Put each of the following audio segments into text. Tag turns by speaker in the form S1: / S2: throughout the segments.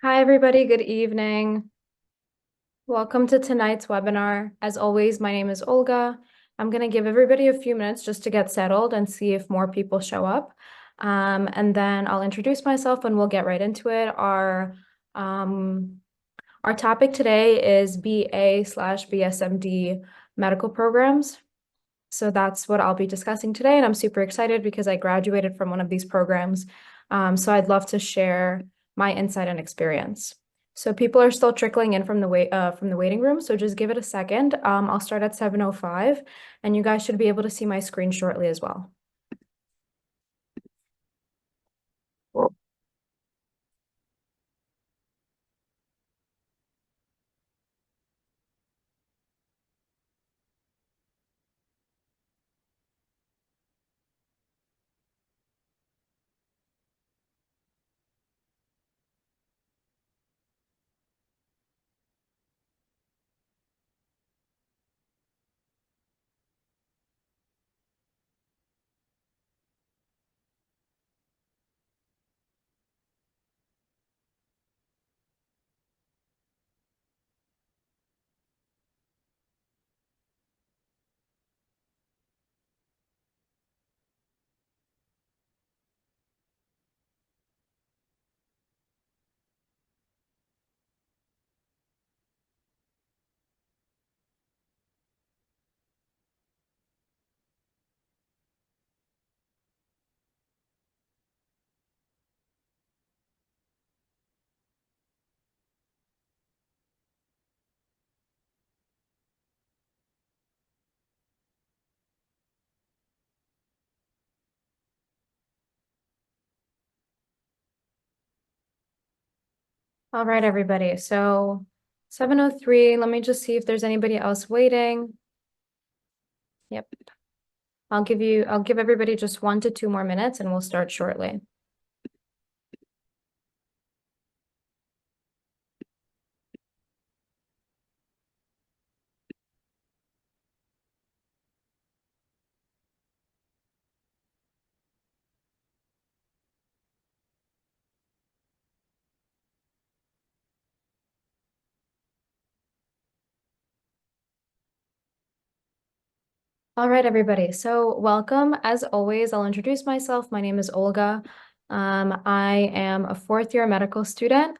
S1: Hi, everybody. Good evening. Welcome to tonight's webinar. As always, my name is Olga. I'm going to give everybody a few minutes just to get settled and see if more people show up. And then I'll introduce myself and we'll get right into it. Our topic today is BA/BSMD medical programs. So that's what I'll be discussing today. And I'm super excited because I graduated from one of these programs. So I'd love to share my insight and experience. So people are still trickling in from the waiting room. So just give it a second. I'll start at 7:05 and you guys should be able to see my screen shortly as well. All right, everybody. So 7:03, let me just see if there's anybody else waiting. Yep. I'll give everybody just 1 to 2 more minutes and we'll start shortly. All right, everybody. So welcome. As always, I'll introduce myself. My name is Olga. I am a fourth-year medical student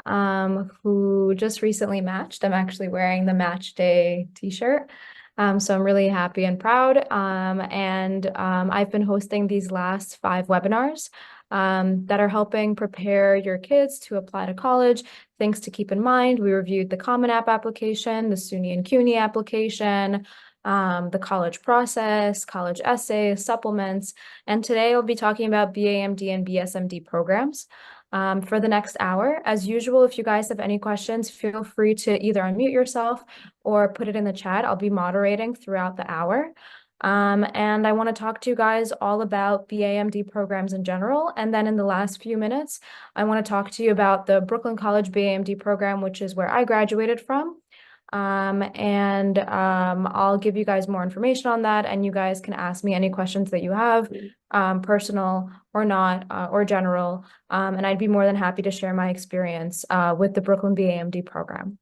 S1: who just recently matched. I'm actually wearing the match day t-shirt. So I'm really happy and proud. I've been hosting these last 5 webinars that are helping prepare your kids to apply to college. Things to keep in mind. We reviewed the Common App application, the SUNY and CUNY application, the college process, college essays, supplements, and today I'll be talking about BAMD and BSMD programs for the next hour. As usual, if you guys have any questions, feel free to either unmute yourself or put it in the chat. I'll be moderating throughout the hour. And I want to talk to you guys all about BAMD programs in general. And then in the last few minutes, I want to talk to you about the Brooklyn College BAMD program, which is where I graduated from. I'll give you guys more information on that, and you guys can ask me any questions that you have, personal or not, or general, and I'd be more than happy to share my experience with the Brooklyn BAMD program.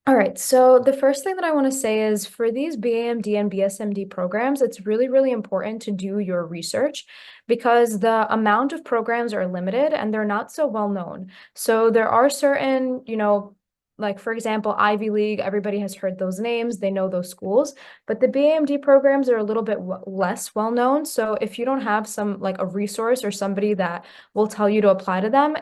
S1: All right, so the first thing that I want to say is for these BAMD and BSMD programs, it's really, really important to do your research because the amount of programs are limited and they're not so well known. So there are certain, like for example, Ivy League, everybody has heard those names, they know those schools, but the BAMD programs are a little bit less well known. So if you don't have like a resource or somebody that will tell you to apply to them,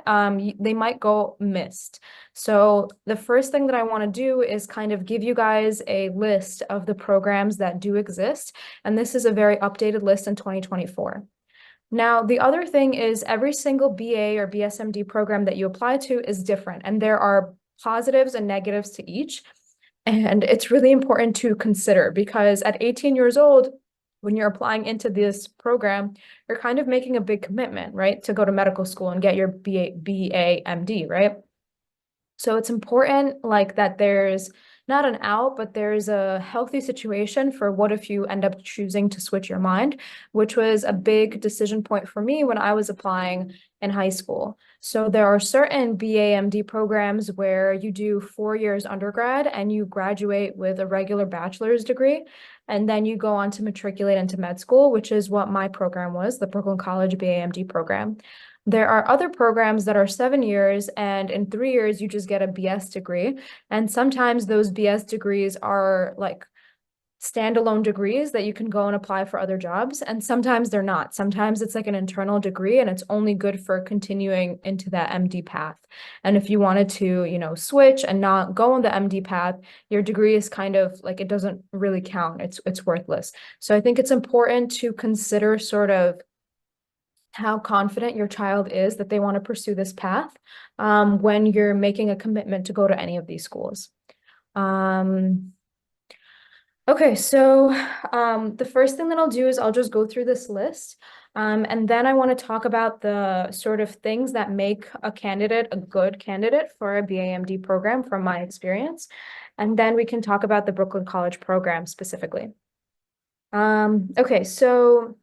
S1: they might go missed. So the first thing that I want to do is kind of give you guys a list of the programs that do exist. And this is a very updated list in 2024. Now, the other thing is every single BA or BSMD program that you apply to is different, and there are positives and negatives to each. And it's really important to consider because at 18 years old, when you're applying into this program, you're kind of making a big commitment, right? To go to medical school and get your BAMD, right? So it's important like that there's not an out, but there's a healthy situation for what if you end up choosing to switch your mind, which was a big decision point for me when I was applying. in high school. So there are certain BAMD programs where you do 4 years undergrad and you graduate with a regular bachelor's degree, and then you go on to matriculate into med school, which is what my program was, the Brooklyn College BAMD program. There are other programs that are 7 years, and in 3 years, you just get a BS degree. And sometimes those BS degrees are like standalone degrees that you can go and apply for other jobs. And sometimes they're not. Sometimes it's like an internal degree and it's only good for continuing into that MD path. And if you wanted to, switch and not go on the MD path, your degree is kind of like, it doesn't really count. It's worthless. So I think it's important to consider sort of how confident your child is that they want to pursue this path when you're making a commitment to go to any of these schools. Okay, so the first thing that I'll do is I'll just go through this list. And then I want to talk about the sort of things that make a candidate a good candidate for a BAMD program from my experience. And then we can talk about the Brooklyn College program specifically. Okay, so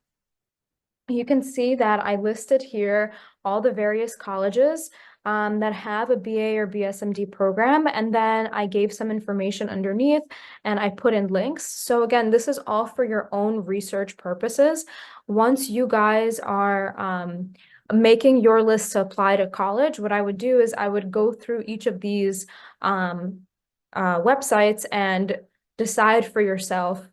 S1: you can see that I listed here all the various colleges that have a BA or BSMD program, and then I gave some information underneath and I put in links. So again, this is all for your own research purposes. Once you guys are making your list to apply to college, what I would do is I would go through each of these websites and decide for yourself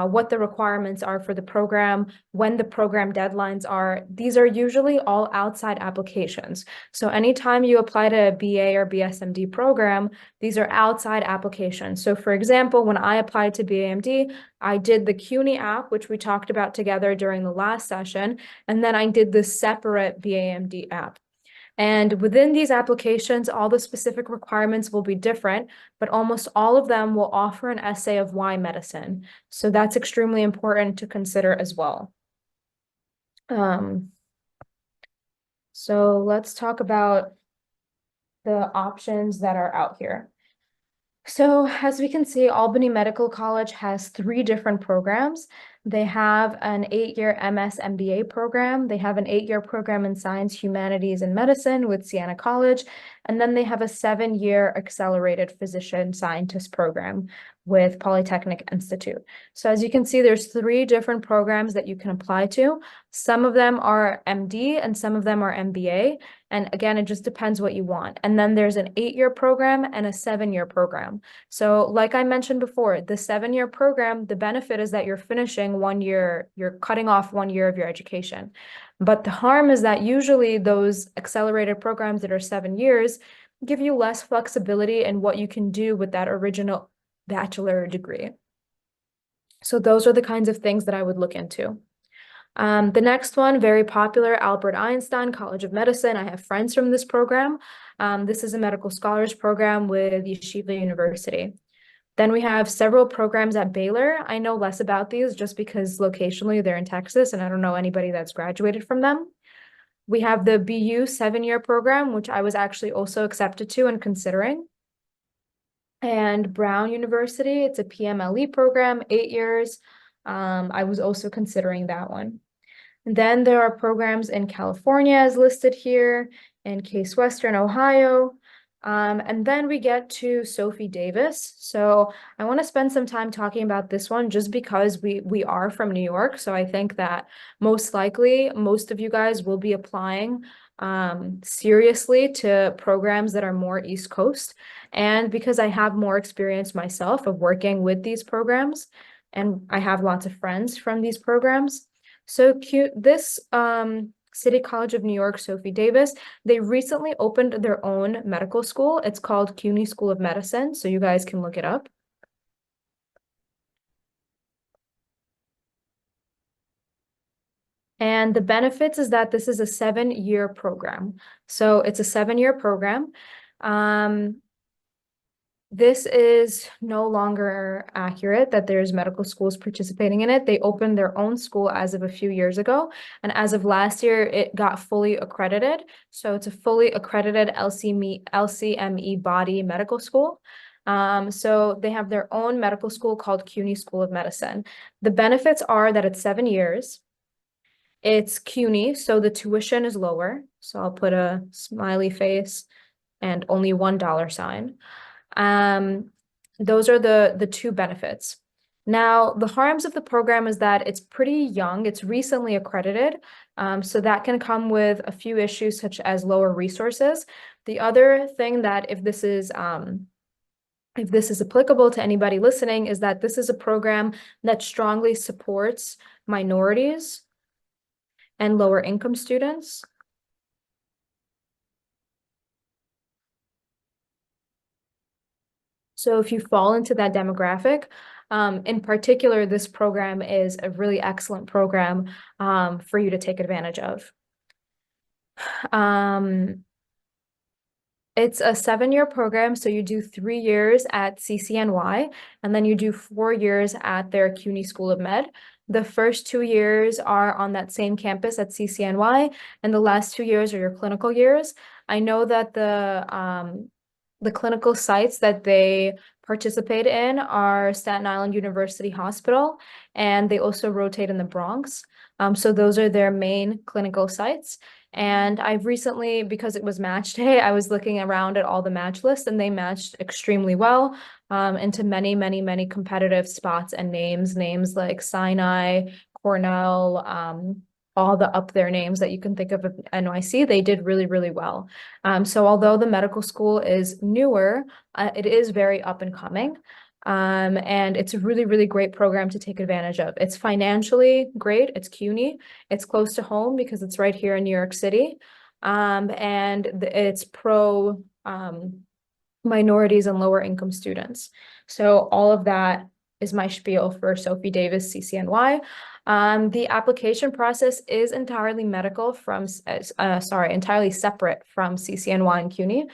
S1: what the requirements are for the program, when the program deadlines are. These are usually all outside applications. So anytime you apply to a BA or BSMD program, these are outside applications. So for example, when I applied to BAMD, I did the CUNY app, which we talked about together during the last session, and then I did the separate BAMD app. And within these applications, all the specific requirements will be different, but almost all of them will offer an essay of why medicine. So that's extremely important to consider as well. So let's talk about the options that are out here. So as we can see, Albany Medical College has 3 different programs. They have an 8-year MS MBA program. They have an 8-year program in Science, Humanities, and Medicine with Siena College. And then they have a 7-year accelerated physician scientist program with Polytechnic Institute. So as you can see, there's 3 different programs that you can apply to. Some of them are MD and some of them are MBA. And again, it just depends what you want. And then there's an 8-year program and a 7-year program. So like I mentioned before, the 7-year program, the benefit is that you're finishing 1 year, you're cutting off 1 year of your education. But the harm is that usually those accelerated programs that are 7 years give you less flexibility in what you can do with that original bachelor degree. So those are the kinds of things that I would look into. The next one, very popular, Albert Einstein College of Medicine. I have friends from this program. This is a medical scholars program with Yeshiva University. Then we have several programs at Baylor. I know less about these just because locationally they're in Texas and I don't know anybody that's graduated from them. We have the BU 7-year program, which I was actually also accepted to and considering. And Brown University, it's a PMLE program, 8 years. I was also considering that one. And then there are programs in California as listed here, in Case Western Ohio. And then we get to Sophie Davis. So I want to spend some time talking about this one just because we are from New York. So I think that most likely most of you guys will be applying seriously to programs that are more East Coast. And because I have more experience myself of working with these programs, and I have lots of friends from these programs. So this City College of New York, Sophie Davis, they recently opened their own medical school. It's called CUNY School of Medicine, so you guys can look it up. And the benefits is that this is a 7-year program. So it's a 7-year program. This is no longer accurate that there's medical schools participating in it. They opened their own school as of a few years ago. And as of last year, it got fully accredited. So it's a fully accredited LCME body medical school. So they have their own medical school called CUNY School of Medicine. The benefits are that it's 7 years. It's CUNY, so the tuition is lower. So I'll put a smiley face and only $1 sign. Those are the two benefits. Now, the harms of the program is that it's pretty young, it's recently accredited, so that can come with a few issues such as lower resources. The other thing that if this is applicable to anybody listening is that this is a program that strongly supports minorities and lower income students. So if you fall into that demographic, in particular, this program is a really excellent program for you to take advantage of. It's a 7-year program, so you do 3 years at CCNY, and then you do 4 years at their CUNY School of Med. The first 2 years are on that same campus at CCNY, and the last 2 years are your clinical years. I know that the clinical sites that they participate in are Staten Island University Hospital, and they also rotate in the Bronx. So those are their main clinical sites. And I've recently, because it was match day, I was looking around at all the match lists and they matched extremely well into many, many, many competitive spots and names like Sinai, Cornell, all the up there names that you can think of NYC, they did really, really well. So although the medical school is newer, it is very up and coming. And it's a really, really great program to take advantage of. It's financially great. It's CUNY. It's close to home because it's right here in New York City. And it's pro minorities and lower income students. So all of that is my spiel for Sophie Davis CCNY. The application process is entirely entirely separate from CCNY and CUNY.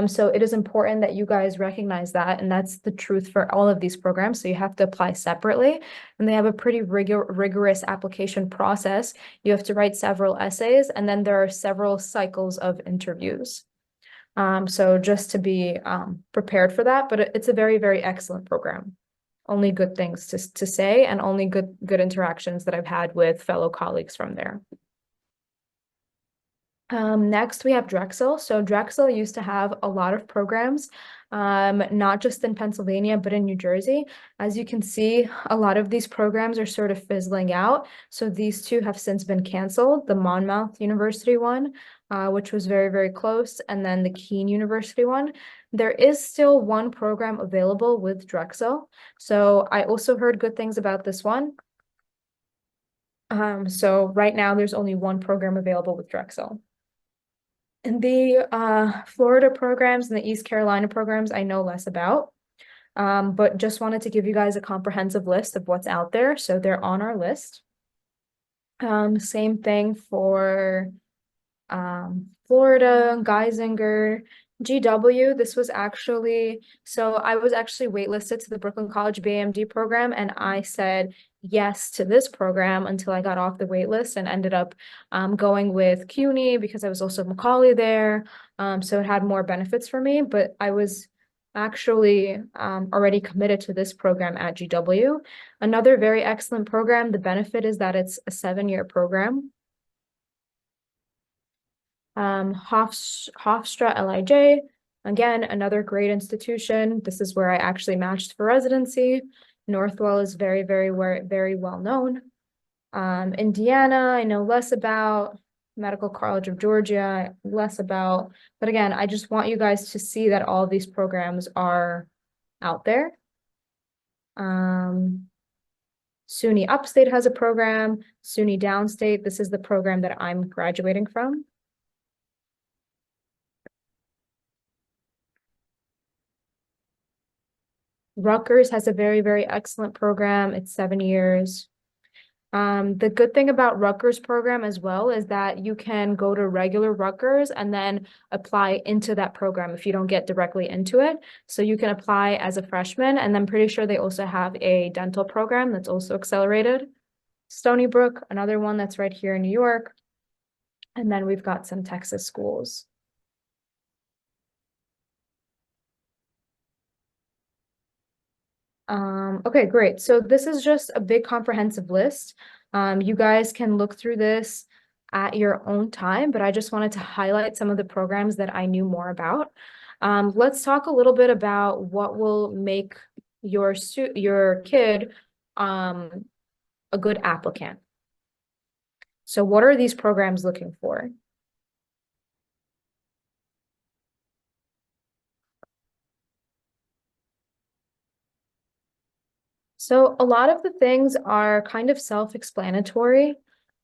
S1: So it is important that you guys recognize that, and that's the truth for all of these programs. So you have to apply separately, and they have a pretty rigorous application process. You have to write several essays, and then there are several cycles of interviews. So just to be prepared for that, but it's a very, very excellent program. Only good things to say, and only good interactions that I've had with fellow colleagues from there. Next, we have Drexel. So Drexel used to have a lot of programs, not just in Pennsylvania, but in New Jersey. As you can see, a lot of these programs are sort of fizzling out. So these two have since been canceled. The Monmouth University one, which was very, very close, and then the Keene University one. There is still one program available with Drexel. So I also heard good things about this one. So right now there's only one program available with Drexel. And the Florida programs and the East Carolina programs I know less about, but just wanted to give you guys a comprehensive list of what's out there. So they're on our list. Same thing for Florida, Geisinger, GW. This was actually, so I was actually waitlisted to the Brooklyn College BAMD program, and I said yes to this program until I got off the wait list and ended up going with CUNY because I was also Macaulay there. So it had more benefits for me, but I was actually already committed to this program at GW. Another very excellent program. The benefit is that it's a 7-year program. Hofstra LIJ, again, another great institution. This is where I actually matched for residency. Northwell is very, very well known. Indiana, I know less about. Medical College of Georgia, less about. But again, I just want you guys to see that all of these programs are out there. SUNY Upstate has a program. SUNY Downstate, this is the program that I'm graduating from. Rutgers has a very, very excellent program. It's 7 years. The good thing about Rutgers program as well is that you can go to regular Rutgers and then apply into that program if you don't get directly into it. So you can apply as a freshman, and I'm pretty sure they also have a dental program that's also accelerated. Stony Brook, another one that's right here in New York. And then we've got some Texas schools. Okay, great. So this is just a big comprehensive list. You guys can look through this. at your own time, but I just wanted to highlight some of the programs that I knew more about. Let's talk a little bit about what will make your kid a good applicant. So what are these programs looking for? So a lot of the things are kind of self-explanatory.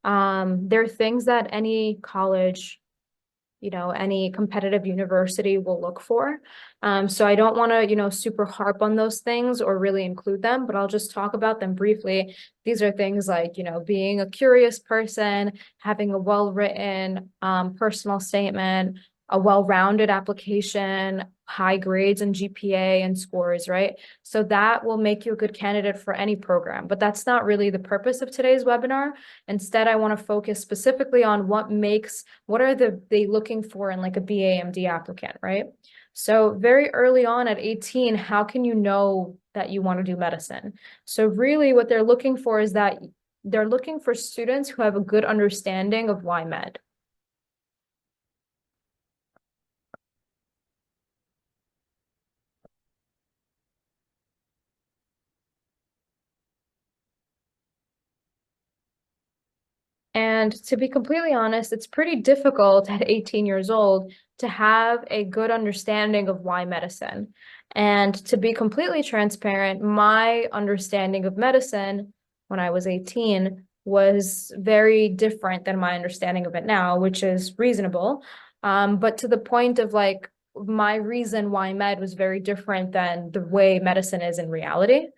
S1: They're things that any college, any competitive university will look for. So I don't want to, super harp on those things or really include them, but I'll just talk about them briefly. These are things like, being a curious person, having a well-written personal statement, a well-rounded application, high grades and GPA and scores, right? So that will make you a good candidate for any program, but that's not really the purpose of today's webinar. Instead, I want to focus specifically on what are they looking for in like a BAMD applicant, right? So very early on at 18, how can you know that you want to do medicine? So really what they're looking for is that they're looking for students who have a good understanding of why med. And to be completely honest, it's pretty difficult at 18 years old to have a good understanding of why medicine. And to be completely transparent, my understanding of medicine when I was 18 was very different than my understanding of it now, which is reasonable. But to the point of like my reason why med was very different than the way medicine is in reality.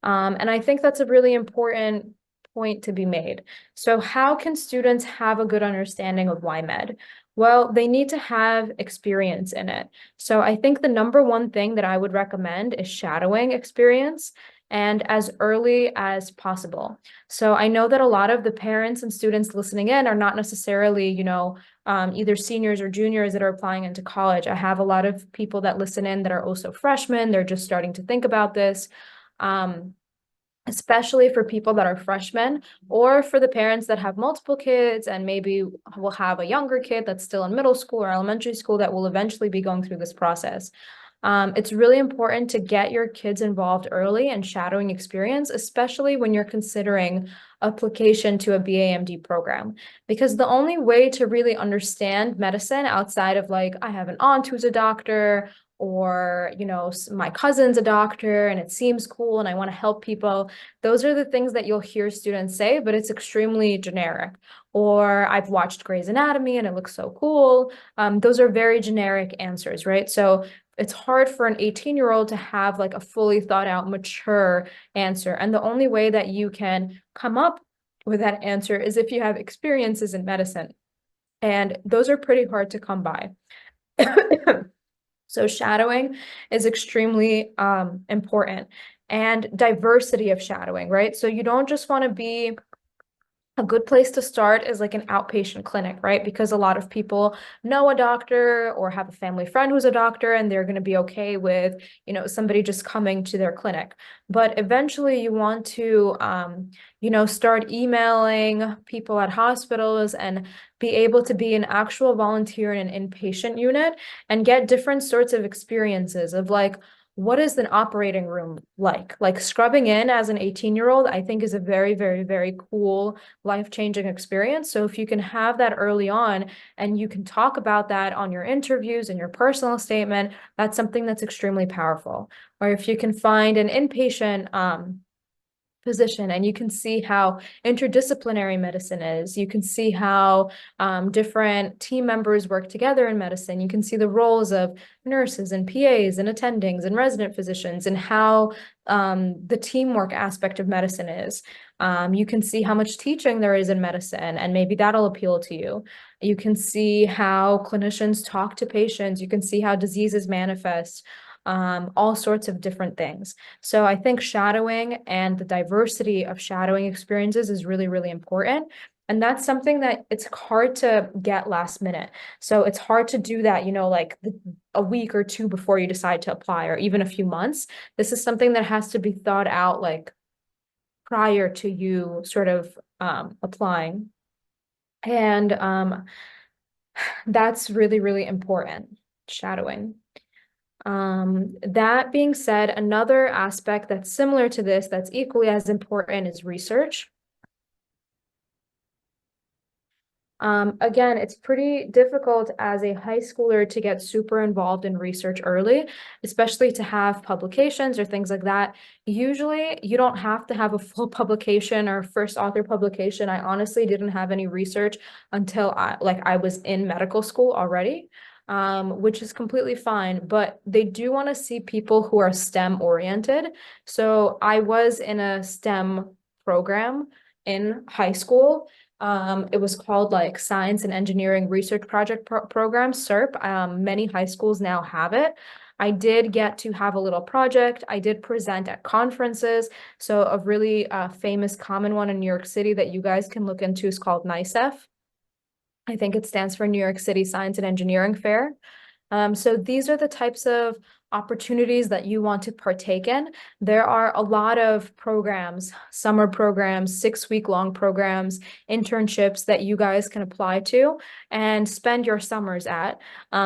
S1: And I think that's a really important point to be made. So how can students have a good understanding of why med? Well, they need to have experience in it. So I think the number one thing that I would recommend is shadowing experience and as early as possible. So I know that a lot of the parents and students listening in are not necessarily, either seniors or juniors that are applying into college. I have a lot of people that listen in that are also freshmen. They're just starting to think about this. Especially for people that are freshmen or for the parents that have multiple kids and maybe will have a younger kid that's still in middle school or elementary school that will eventually be going through this process. It's really important to get your kids involved early and shadowing experience, especially when you're considering application to a BAMD program, because the only way to really understand medicine outside of like, I have an aunt who's a doctor, or my cousin's a doctor and it seems cool and I want to help people. Those are the things that you'll hear students say, but it's extremely generic. Or I've watched Grey's Anatomy and it looks so cool. Those are very generic answers, right? So it's hard for an 18-year-old to have like a fully thought out, mature answer. And the only way that you can come up with that answer is if you have experiences in medicine. And those are pretty hard to come by. So shadowing is extremely important, and diversity of shadowing, right? So you don't just want to be a good place to start is like an outpatient clinic, right? Because a lot of people know a doctor or have a family friend who's a doctor and they're going to be okay with, somebody just coming to their clinic. But eventually you want to, start emailing people at hospitals and be able to be an actual volunteer in an inpatient unit and get different sorts of experiences of like, what is an operating room like? Like scrubbing in as an 18-year-old, I think is a very, very, very cool, life-changing experience. So if you can have that early on and you can talk about that on your interviews and your personal statement, that's something that's extremely powerful. Or if you can find an inpatient position and you can see how interdisciplinary medicine is. You can see how different team members work together in medicine. You can see the roles of nurses and PAs and attendings and resident physicians and how the teamwork aspect of medicine is. You can see how much teaching there is in medicine, and maybe that'll appeal to you. You can see how clinicians talk to patients. You can see how diseases manifest. All sorts of different things. So I think shadowing and the diversity of shadowing experiences is really, really important. And that's something that it's hard to get last minute. So it's hard to do that, like a week or two before you decide to apply, or even a few months. This is something that has to be thought out like prior to you sort of applying. And that's really, really important, shadowing. That being said, another aspect that's similar to this, that's equally as important, is research. Again, it's pretty difficult as a high schooler to get super involved in research early, especially to have publications or things like that. Usually, you don't have to have a full publication or first author publication. I honestly didn't have any research until I was in medical school already, which is completely fine. But they do want to see people who are STEM oriented. So I was in a STEM program in high school. It was called like Science and Engineering Research Project Program, SERP. Many high schools now have it. I did get to have a little project. I did present at conferences. So a really famous common one in New York City that you guys can look into is called NICEF. I think it stands for New York City Science and Engineering Fair. So these are the types of opportunities that you want to partake in. There are a lot of programs, summer programs, 6-week-long programs, internships that you guys can apply to and spend your summers at.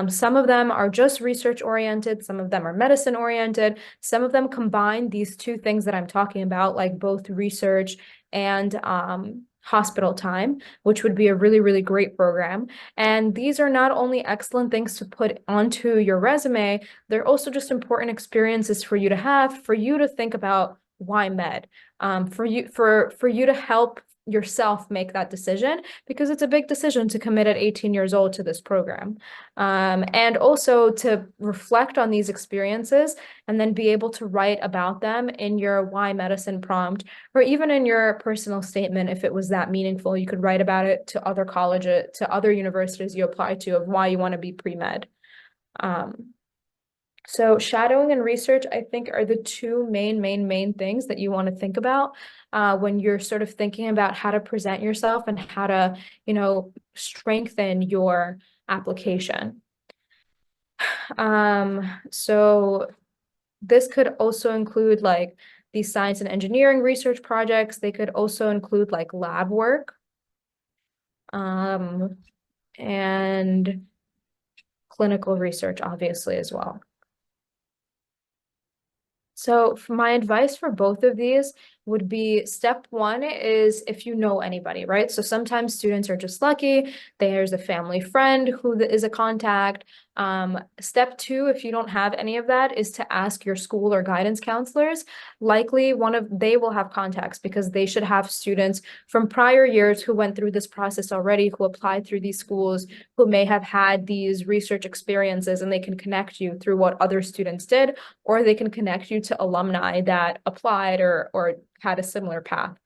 S1: Some of them are just research oriented, some of them are medicine oriented, some of them combine these two things that I'm talking about, like both research and hospital time, which would be a really, really great program. And these are not only excellent things to put onto your resume, they're also just important experiences for you to have, for you to think about why med, for you to help yourself make that decision, because it's a big decision to commit at 18 years old to this program. And also to reflect on these experiences and then be able to write about them in your why medicine prompt, or even in your personal statement. If it was that meaningful, you could write about it to other colleges, to other universities you apply to, of why you want to be pre-med. So shadowing and research, I think, are the two main things that you want to think about when you're sort of thinking about how to present yourself and how to, strengthen your application. So this could also include like these science and engineering research projects. They could also include like lab work, and clinical research, obviously, as well. So for my advice for both of these would be, step one is if you know anybody, right? So sometimes students are just lucky. There's a family friend who is a contact. Step two, if you don't have any of that, is to ask your school or guidance counselors. Likely they will have contacts, because they should have students from prior years who went through this process already, who applied through these schools, who may have had these research experiences, and they can connect you through what other students did, or they can connect you to alumni that applied or had a similar path.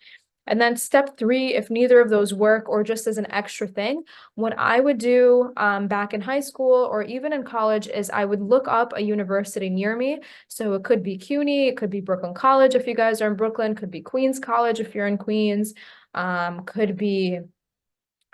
S1: And then step three, if neither of those work, or just as an extra thing, what I would do back in high school or even in college is I would look up a university near me. So it could be CUNY, it could be Brooklyn College if you guys are in Brooklyn, could be Queens College if you're in Queens, could be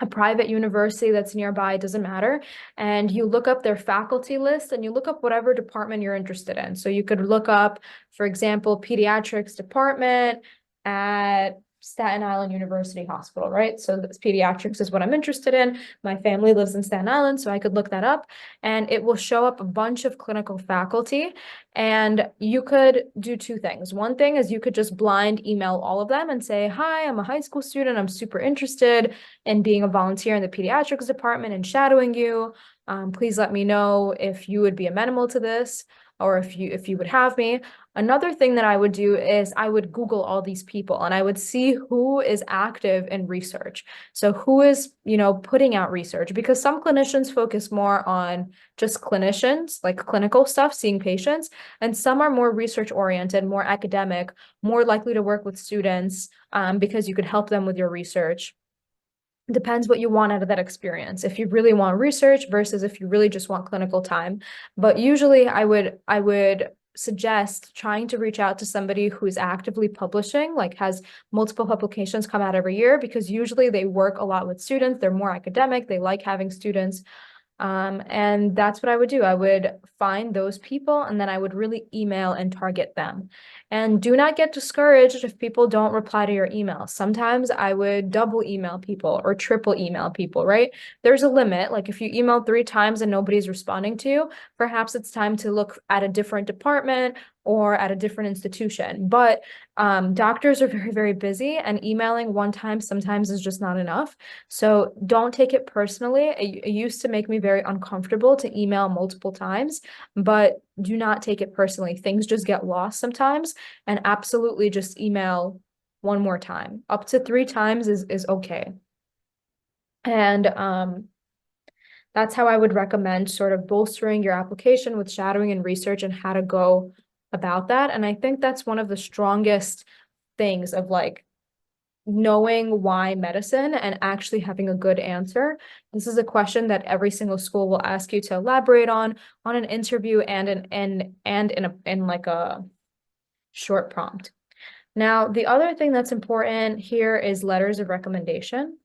S1: a private university that's nearby, doesn't matter. And you look up their faculty list and you look up whatever department you're interested in. So you could look up, for example, pediatrics department at Staten Island University Hospital, right? So this pediatrics is what I'm interested in. My family lives in Staten Island, so I could look that up, and it will show up a bunch of clinical faculty. And you could do two things. One thing is you could just blind email all of them and say, hi, I'm a high school student. I'm super interested in being a volunteer in the pediatrics department and shadowing you. Please let me know if you would be amenable to this, or if you would have me. Another thing that I would do is I would Google all these people and I would see who is active in research. So who is, putting out research, because some clinicians focus more on just clinicians, like clinical stuff, seeing patients, and some are more research oriented, more academic, more likely to work with students, because you could help them with your research. Depends what you want out of that experience. If you really want research versus if you really just want clinical time. But usually I would suggest trying to reach out to somebody who is actively publishing, like has multiple publications come out every year, because usually they work a lot with students. They're more academic. They like having students. And that's what I would do. I would find those people and then I would really email and target them. And do not get discouraged if people don't reply to your email. Sometimes I would double email people or triple email people, right? There's a limit. Like if you email 3 times and nobody's responding to you, perhaps it's time to look at a different department or at a different institution. But doctors are very, very busy, and emailing 1 time sometimes is just not enough. So don't take it personally. It used to make me very uncomfortable to email multiple times, but do not take it personally. Things just get lost sometimes, and absolutely just email 1 more time. Up to 3 times is okay. And that's how I would recommend sort of bolstering your application with shadowing and research and how to go about that. And I think that's one of the strongest things of like knowing why medicine and actually having a good answer. This is a question that every single school will ask you to elaborate on an interview and in like a short prompt. Now, the other thing that's important here is letters of recommendation.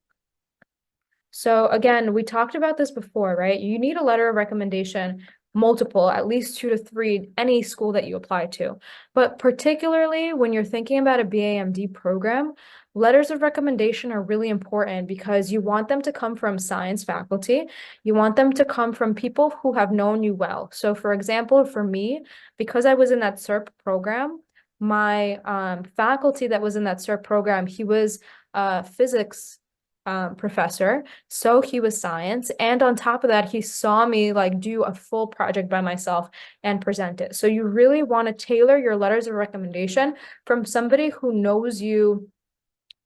S1: So again, we talked about this before, right? You need a letter of recommendation, multiple, at least 2 to 3, any school that you apply to. But particularly when you're thinking about a BAMD program, letters of recommendation are really important because you want them to come from science faculty. You want them to come from people who have known you well. So for example, for me, because I was in that SERP program, my faculty that was in that SERP program, he was a physics professor, so he was science, and on top of that he saw me like do a full project by myself and present it. So you really want to tailor your letters of recommendation from somebody who knows you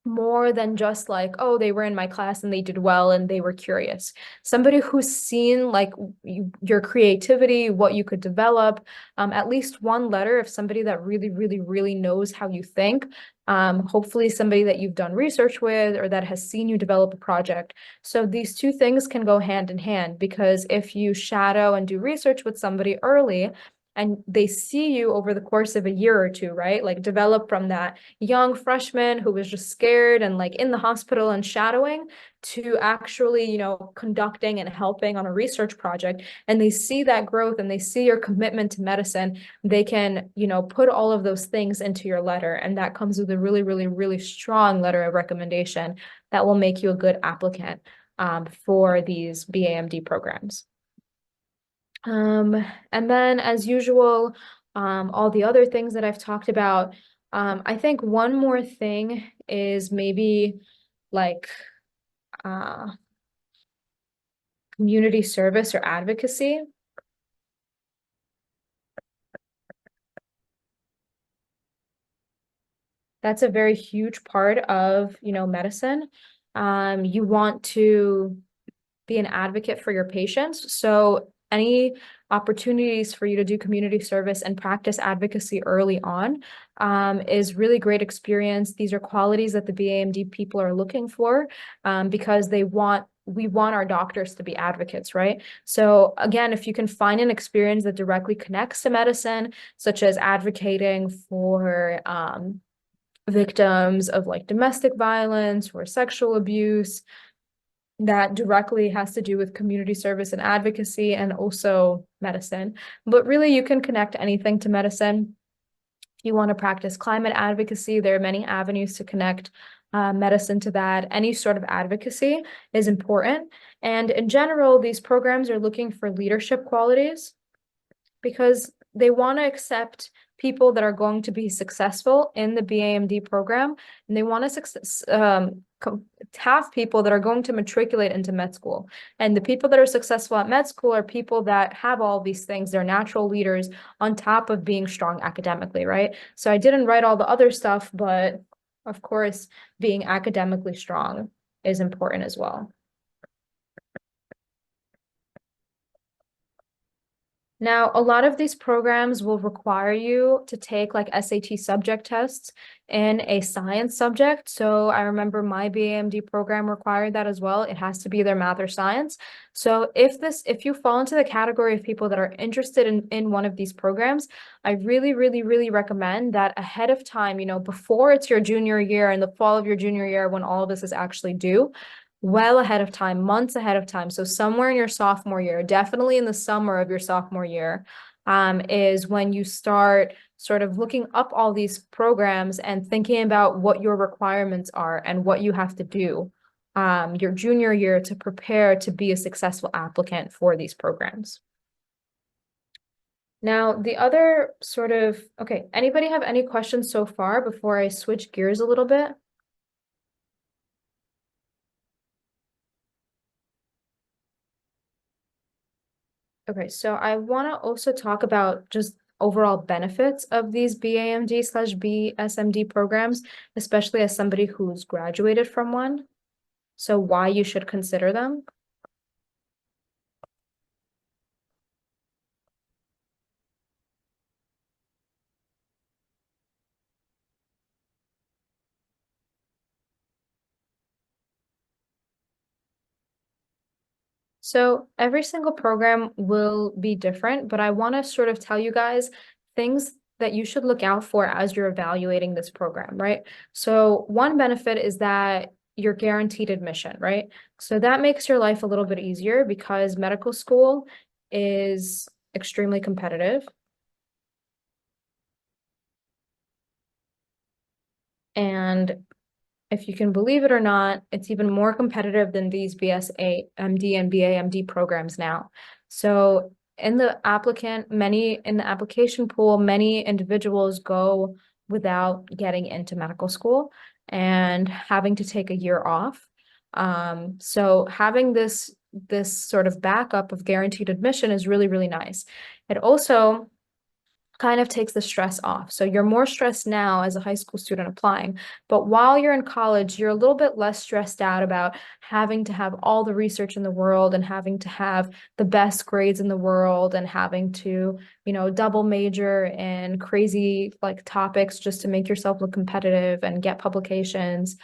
S1: more than just like, oh, they were in my class and they did well and they were curious. Somebody who's seen like your creativity, what you could develop, at least one letter of somebody that really, really, really knows how you think. Hopefully somebody that you've done research with or that has seen you develop a project. So these two things can go hand in hand, because if you shadow and do research with somebody early, and they see you over the course of a year or two, right? Like develop from that young freshman who was just scared and like in the hospital and shadowing to actually, conducting and helping on a research project. And they see that growth and they see your commitment to medicine. They can, put all of those things into your letter. And that comes with a really, really, really strong letter of recommendation that will make you a good applicant for these BAMD programs. And then as usual, all the other things that I've talked about, I think one more thing is maybe like community service or advocacy. That's a very huge part of, medicine. You want to be an advocate for your patients. So any opportunities for you to do community service and practice advocacy early on is really great experience. These are qualities that the BAMD people are looking for because we want our doctors to be advocates, right? So again, if you can find an experience that directly connects to medicine, such as advocating for victims of like domestic violence or sexual abuse, that directly has to do with community service and advocacy and also medicine. But really, you can connect anything to medicine. If you want to practice climate advocacy, there are many avenues to connect medicine to that. Any sort of advocacy is important. And in general, these programs are looking for leadership qualities because they want to accept people that are going to be successful in the BAMD program, and they want to have people that are going to matriculate into med school. And the people that are successful at med school are people that have all these things. They're natural leaders on top of being strong academically, right? So I didn't write all the other stuff, but of course, being academically strong is important as well. Now, a lot of these programs will require you to take like SAT subject tests in a science subject. So I remember my BAMD program required that as well. It has to be either math or science. So if you fall into the category of people that are interested in one of these programs, I really, really, really recommend that ahead of time, before it's your junior year, in the fall of your junior year when all of this is actually due, well ahead of time, months ahead of time. So somewhere in your sophomore year, definitely in the summer of your sophomore year, is when you start sort of looking up all these programs and thinking about what your requirements are and what you have to do your junior year to prepare to be a successful applicant for these programs. Now, the other sort of, okay, anybody have any questions so far before I switch gears a little bit? Okay, so I want to also talk about just overall benefits of these BAMD/BSMD programs, especially as somebody who's graduated from one. So why you should consider them. So every single program will be different, but I want to sort of tell you guys things that you should look out for as you're evaluating this program, right? So one benefit is that you're guaranteed admission, right? So that makes your life a little bit easier because medical school is extremely competitive. And if you can believe it or not, it's even more competitive than these BSA, MD, and BAMD programs now. So in the application pool, many individuals go without getting into medical school and having to take a year off. So having this sort of backup of guaranteed admission is really, really nice. It also kind of takes the stress off. So you're more stressed now as a high school student applying, but while you're in college, you're a little bit less stressed out about having to have all the research in the world and having to have the best grades in the world and having to, double major in crazy like topics just to make yourself look competitive and get publications.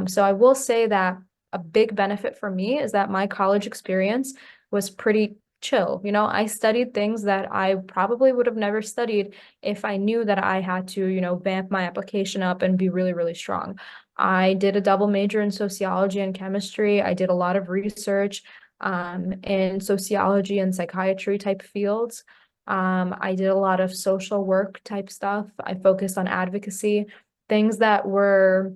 S1: So I will say that a big benefit for me is that my college experience was pretty chill. I studied things that I probably would have never studied if I knew that I had to, vamp my application up and be really, really strong. I did a double major in sociology and chemistry. I did a lot of research in sociology and psychiatry type fields. I did a lot of social work type stuff. I focused on advocacy, things that were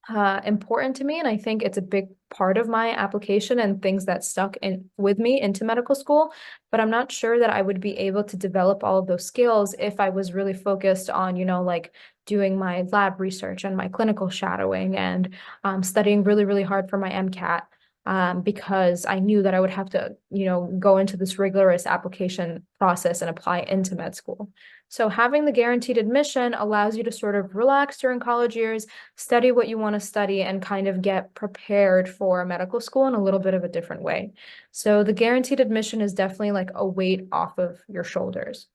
S1: important to me, and I think it's a big part of my application and things that stuck in with me into medical school. But I'm not sure that I would be able to develop all of those skills if I was really focused on, like doing my lab research and my clinical shadowing and studying really, really hard for my MCAT. Because I knew that I would have to, go into this rigorous application process and apply into med school. So having the guaranteed admission allows you to sort of relax during college years, study what you want to study, and kind of get prepared for medical school in a little bit of a different way. So the guaranteed admission is definitely like a weight off of your shoulders.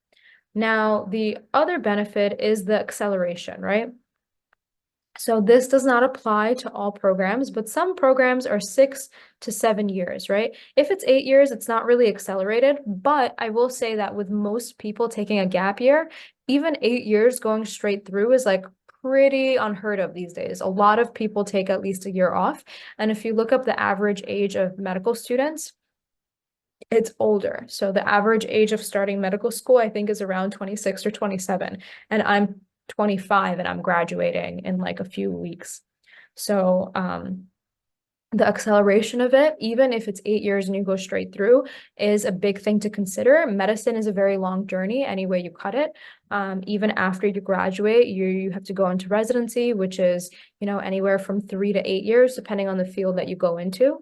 S1: Now, the other benefit is the acceleration, right? So this does not apply to all programs, but some programs are 6 to 7 years, right? If it's 8 years, it's not really accelerated, but I will say that with most people taking a gap year, even 8 years going straight through is like pretty unheard of these days. A lot of people take at least a year off. And if you look up the average age of medical students, it's older. So the average age of starting medical school, I think, is around 26 or 27. And I'm 25 and I'm graduating in like a few weeks. So the acceleration of it, even if it's 8 years and you go straight through, is a big thing to consider. Medicine is a very long journey, any way you cut it. Even after you graduate, you have to go into residency, which is, anywhere from 3 to 8 years, depending on the field that you go into.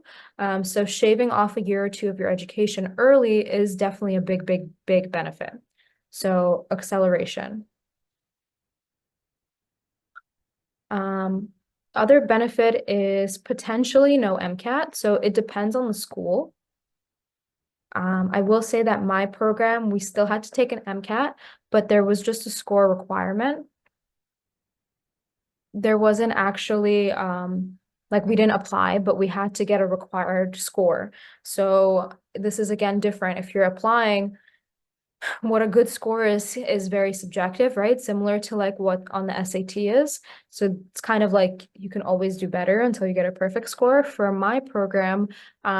S1: So shaving off a year or two of your education early is definitely a big, big, big benefit. So acceleration. Other benefit is potentially no MCAT, so it depends on the school. I will say that my program, we still had to take an MCAT, but there was just a score requirement. There wasn't actually, like we didn't apply, but we had to get a required score. So this is again different. If you're applying, what a good score is very subjective, right? Similar to like what on the SAT is. So it's kind of like you can always do better until you get a perfect score. For my program,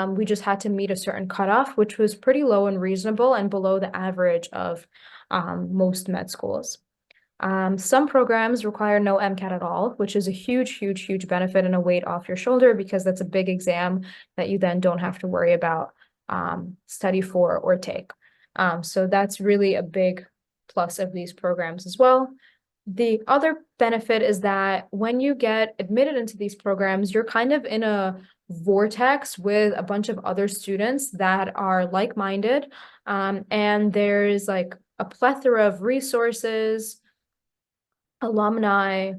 S1: we just had to meet a certain cutoff, which was pretty low and reasonable and below the average of most med schools. Some programs require no MCAT at all, which is a huge, huge, huge benefit and a weight off your shoulder because that's a big exam that you then don't have to worry about study for or take. So that's really a big plus of these programs as well. The other benefit is that when you get admitted into these programs, you're kind of in a vortex with a bunch of other students that are like-minded. And there's like a plethora of resources, alumni.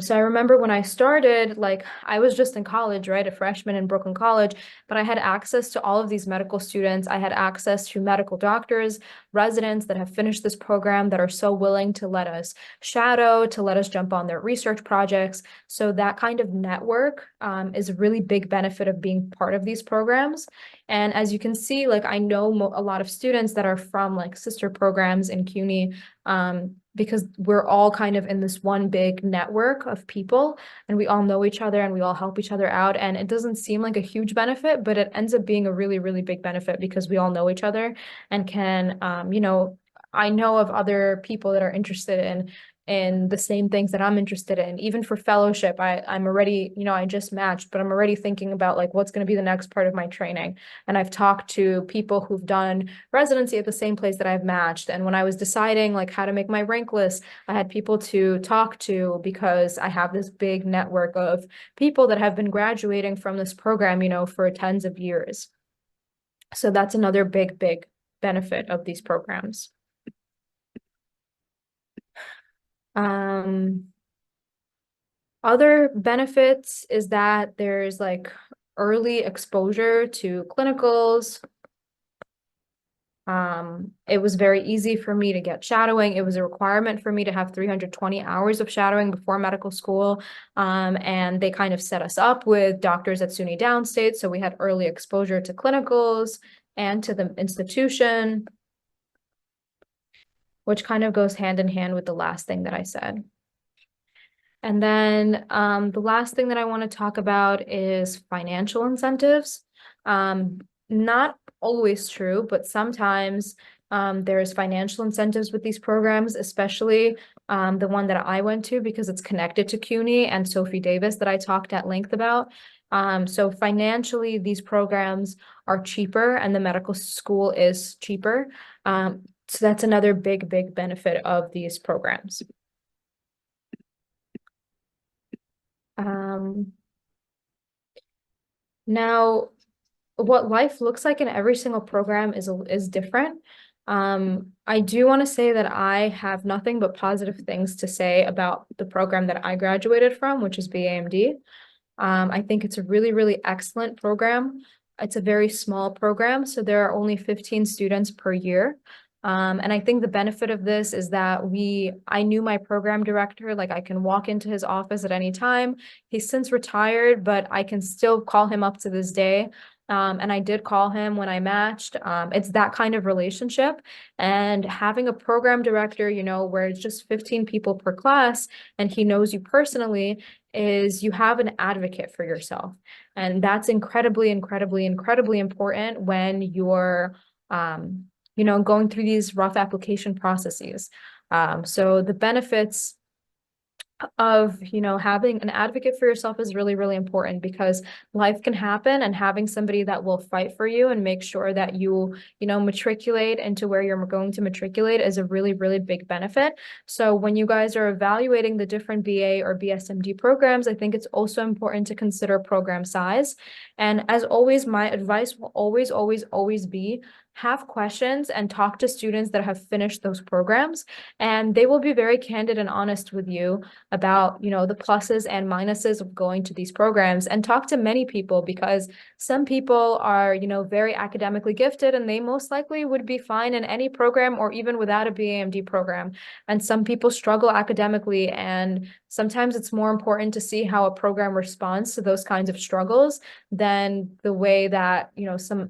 S1: So I remember when I started, like I was just in college, right? A freshman in Brooklyn College, but I had access to all of these medical students. I had access to medical doctors, residents that have finished this program that are so willing to let us shadow, to let us jump on their research projects. So that kind of network is a really big benefit of being part of these programs. And as you can see, like I know a lot of students that are from like sister programs in CUNY, because we're all kind of in this one big network of people and we all know each other and we all help each other out. And it doesn't seem like a huge benefit, but it ends up being a really, really big benefit because we all know each other and can, I know of other people that are interested in the same things that I'm interested in. Even for fellowship, I'm already, I just matched, but I'm already thinking about like what's going to be the next part of my training. And I've talked to people who've done residency at the same place that I've matched. And when I was deciding like how to make my rank list, I had people to talk to because I have this big network of people that have been graduating from this program, for tens of years. So that's another big, big benefit of these programs. Other benefits is that there's like early exposure to clinicals. It was very easy for me to get shadowing. It was a requirement for me to have 320 hours of shadowing before medical school. And they kind of set us up with doctors at SUNY downstate. So we had early exposure to clinicals and to the institution, which kind of goes hand in hand with the last thing that I said. And then the last thing that I want to talk about is financial incentives. Not always true, but sometimes there's financial incentives with these programs, especially the one that I went to because it's connected to CUNY and Sophie Davis that I talked at length about. So financially, these programs are cheaper and the medical school is cheaper. So that's another big, big benefit of these programs. Now, what life looks like in every single program is different. I do want to say that I have nothing but positive things to say about the program that I graduated from, which is BAMD. I think it's a really, really excellent program. It's a very small program, so there are only 15 students per year. And I think the benefit of this is that I knew my program director, like I can walk into his office at any time. He's since retired, but I can still call him up to this day. And I did call him when I matched. It's that kind of relationship. And having a program director, where it's just 15 people per class and he knows you personally, is you have an advocate for yourself. And that's incredibly, incredibly, incredibly important when you're, going through these rough application processes. So the benefits of having an advocate for yourself is really, really important because life can happen, and having somebody that will fight for you and make sure that you matriculate into where you're going to matriculate is a really, really big benefit. So when you guys are evaluating the different BA or BSMD programs, I think it's also important to consider program size. And as always, my advice will always, always, always be have questions and talk to students that have finished those programs, and they will be very candid and honest with you about, the pluses and minuses of going to these programs. And talk to many people, because some people are, very academically gifted and they most likely would be fine in any program or even without a BAMD program. And some people struggle academically, and sometimes it's more important to see how a program responds to those kinds of struggles than the way that,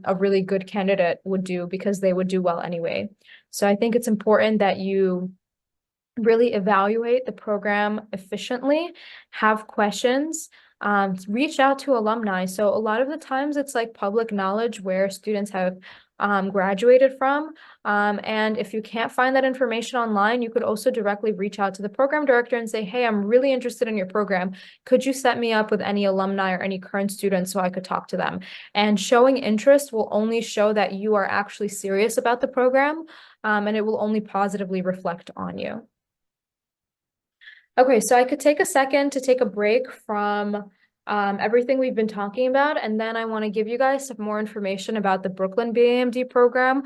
S1: a really good candidate would do do because they would do well anyway. So I think it's important that you really evaluate the program efficiently, have questions, reach out to alumni. So a lot of the times it's like public knowledge where students have graduated from. And if you can't find that information online, you could also directly reach out to the program director and say, hey, I'm really interested in your program. Could you set me up with any alumni or any current students so I could talk to them? And showing interest will only show that you are actually serious about the program, and it will only positively reflect on you. Okay, so I could take a second to take a break from everything we've been talking about, and then I want to give you guys some more information about the Brooklyn BAMD program,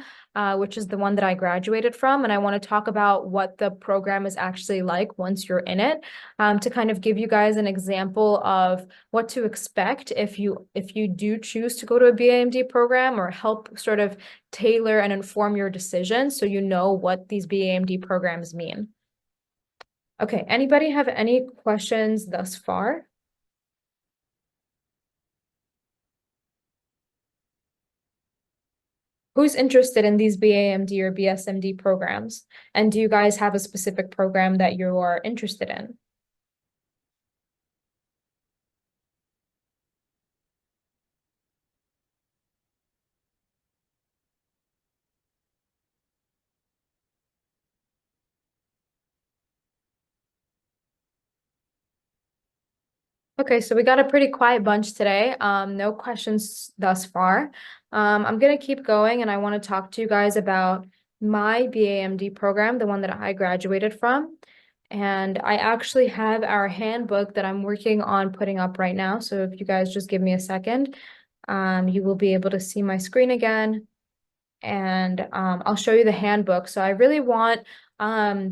S1: which is the one that I graduated from, and I want to talk about what the program is actually like once you're in it, to kind of give you guys an example of what to expect if you do choose to go to a BAMD program, or help sort of tailor and inform your decision so you know what these BAMD programs mean. Okay, anybody have any questions thus far? Who's interested in these BAMD or BSMD programs? And do you guys have a specific program that you are interested in? Okay, so we got a pretty quiet bunch today. No questions thus far. I'm gonna keep going, and I want to talk to you guys about my BAMD program, the one that I graduated from. And I actually have our handbook that I'm working on putting up right now. So if you guys just give me a second, you will be able to see my screen again. And I'll show you the handbook. So I really want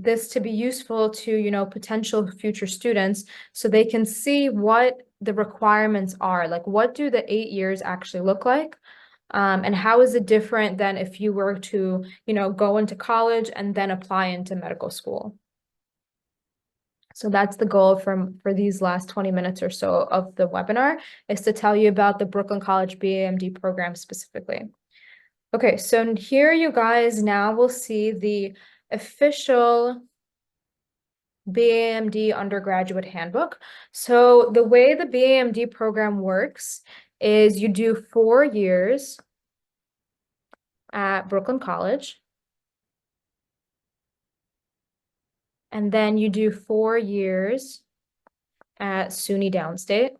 S1: this to be useful to, potential future students, so they can see what the requirements are. Like, what do the 8 years actually look like? And how is it different than if you were to, go into college and then apply into medical school? So that's the goal for these last 20 minutes or so of the webinar, is to tell you about the Brooklyn College BAMD program specifically. Okay, so here you guys now will see the official BAMD undergraduate handbook. So the way the BAMD program works is you do 4 years at Brooklyn College, and then you do 4 years at SUNY Downstate